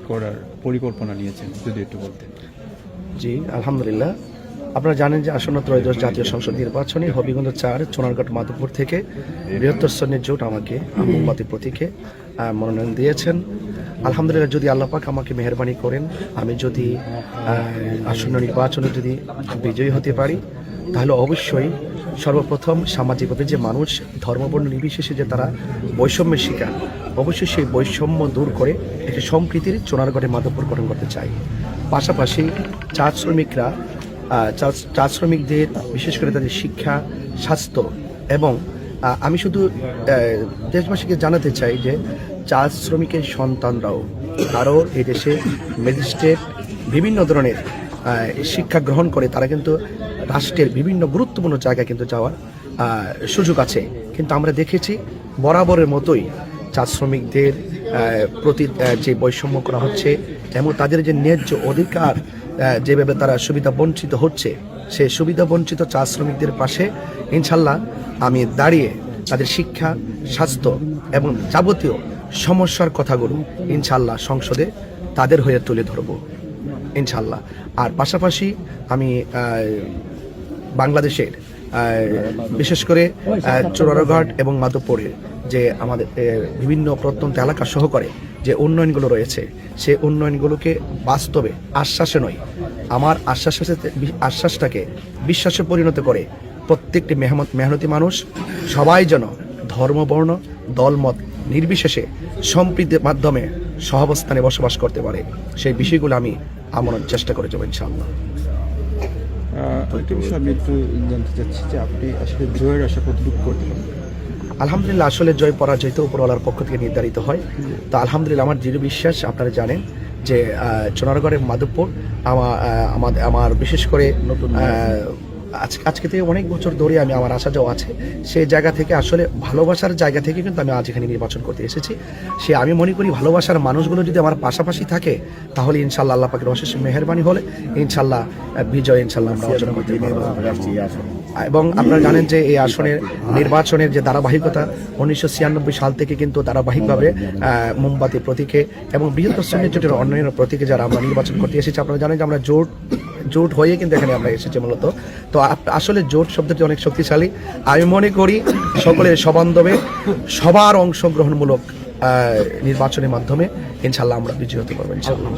করার পরিকল্পনা নিয়েছেন, যদি একটু বলতেন। জি, আলহামদুলিল্লাহ। আপনারা জানেন যে আসন্ন ত্রয়োদশ জাতীয় সংসদ নির্বাচনে হবিগঞ্জ ৪ চুনারঘাট মাধবপুর থেকে বৃহত্তর শ্রেণীর জোট আমাকে মোমবাতি প্রতীকে মনোনয়ন দিয়েছেন। আলহামদুলিল্লাহ, যদি আল্লাহ পাক আমাকে মেহেরবানি করেন, আমি যদি আসন্ন নির্বাচনে যদি বিজয়ী হতে পারি, তাহলে অবশ্যই সর্বপ্রথম সামাজিকভাবে যে মানুষ ধর্মবর্ণ নির্বিশেষে যে তারা বৈষম্যের শিকার, অবশ্যই সেই বৈষম্য দূর করে একটি সম্প্রীতির চুনারঘাটে মাধবপুর গঠন করতে চাই। পাশাপাশি চা শ্রমিকদের বিশেষ করে তাদের শিক্ষা, স্বাস্থ্য এবং আমি শুধু দেশবাসীকে জানাতে চাই যে চা শ্রমিকের সন্তানরাও তারও এই দেশে ম্যাজিস্ট্রেট বিভিন্ন ধরনের শিক্ষা গ্রহণ করে তারা কিন্তু রাষ্ট্রের বিভিন্ন গুরুত্বপূর্ণ জায়গায় কিন্তু যাওয়ার সুযোগ আছে। কিন্তু আমরা দেখেছি বরাবরের মতোই চা শ্রমিকদের প্রতি যে বৈষম্য করা হচ্ছে এবং তাদের যে ন্যায্য অধিকার যেভাবে তারা সুবিধা বঞ্চিত হচ্ছে, সেই সুবিধা বঞ্চিত চা শ্রমিকদের পাশে ইনশাল্লাহ আমি দাঁড়িয়ে তাদের শিক্ষা, স্বাস্থ্য এবং যাবতীয় সমস্যার কথাগুলো ইনশাল্লাহ সংসদে তাদের হয়ে তুলে ধরব ইনশাল্লাহ। আর পাশাপাশি আমি বাংলাদেশের বিশেষ করে চুনারঘাট এবং মাধবপুরের যে আমাদের বিভিন্ন প্রত্যন্ত এলাকা সহকারে যে উন্নয়নগুলো রয়েছে, সেই উন্নয়নগুলোকে বাস্তবে আশ্বাসে নয়, আমার আশ্বাসটাকে বিশ্বাসে পরিণত করে প্রত্যেকটি মেহনতি মানুষ সবাই যেন ধর্মবর্ণ দলমত নির্বিশেষে সম্প্রীতির মাধ্যমে সহাবস্থানে বসবাস করতে পারে, সেই বিষয়গুলো আমি আমনের চেষ্টা করে যাবো ইনশাআল্লাহ। একটা বিষয় আমি একটু জানতে চাচ্ছি যে আপনি আসলে জয়ের আশা কতটুকু করতে পারেন? আলহামদুলিল্লাহ, আসলে জয় পরাজয় তো উপরওয়ালার পক্ষ থেকে নির্ধারিত হয়। তো আলহামদুলিল্লাহ, আমার দৃঢ় বিশ্বাস, আপনারা জানেন যে চুনারঘাটের মাধবপুর আমার বিশেষ করে আজকে থেকে অনেক বছর ধরে আমি আমার আসা যাওয়া আছে, সেই জায়গা থেকে আসলে ভালোবাসার জায়গা থেকে কিন্তু আমি আজ এখানে নির্বাচন করতে এসেছি। সে আমি মনে করি ভালোবাসার মানুষগুলো যদি আমার পাশাপাশি থাকে, তাহলে ইনশাল্লাহ আল্লাহ পাকের অশেষ মেহেরবানি হলে ইনশাল্লাহ বিজয় ইনশাল্লাহ আমরা অর্জন করতে পারবো। এবং আপনারা জানেন যে এই আসনের নির্বাচনের যে ধারাবাহিকতা 1996 সাল থেকে কিন্তু ধারাবাহিকভাবে মোমবাতি প্রতীকে এবং বৃহত্তর শ্রেণীর জোটের অন্যান্য প্রতীকে যারা আমরা নির্বাচন করতে এসেছি, আপনারা জানেন যে আমরা জোট হয়ে কিন্তু এখানে আমরা এসেছি মূলত। তো আসলে জোট শব্দটি অনেক শক্তিশালী। আমি মনে করি সকলের সবান্ধবে সবার অংশগ্রহণমূলক নির্বাচনের মাধ্যমে ইনশাল্লাহ আমরা বিজয়ী হতে পারবো ইনশাল্লাহ।